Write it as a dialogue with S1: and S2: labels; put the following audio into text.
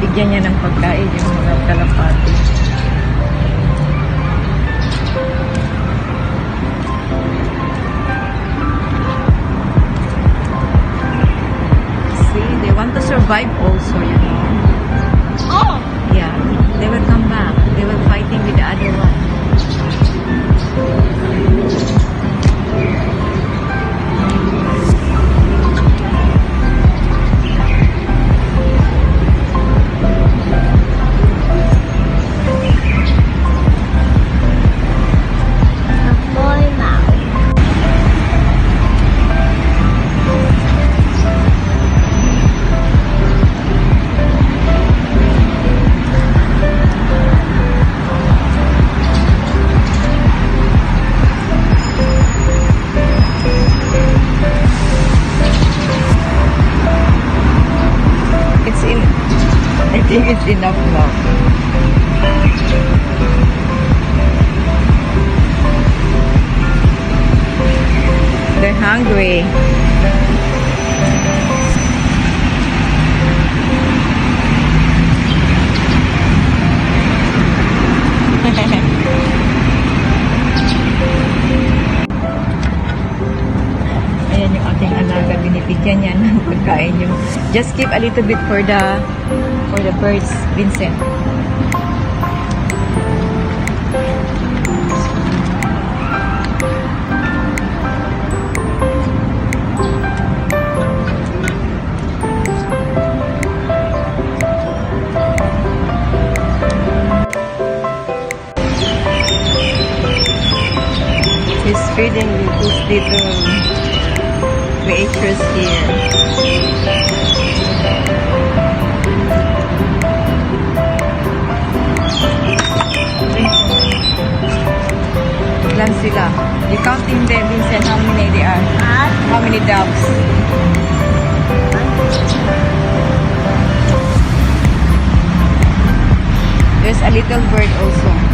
S1: Bibigyan niya ng pagkain yung mga kalapati. See, they want to survive also, you know.
S2: Oh!
S1: Yeah, they will come back. They will fighting with the other one. I think it's enough now. They're hungry. Ayan yung aking alaga, binibigyan niya ng pagkain yung just keep a little bit for the birds, Vincent. He's feeding these little creatures here. Ilan sila? You counting them, Vincent, how many they are? How many dogs? There's a little bird also.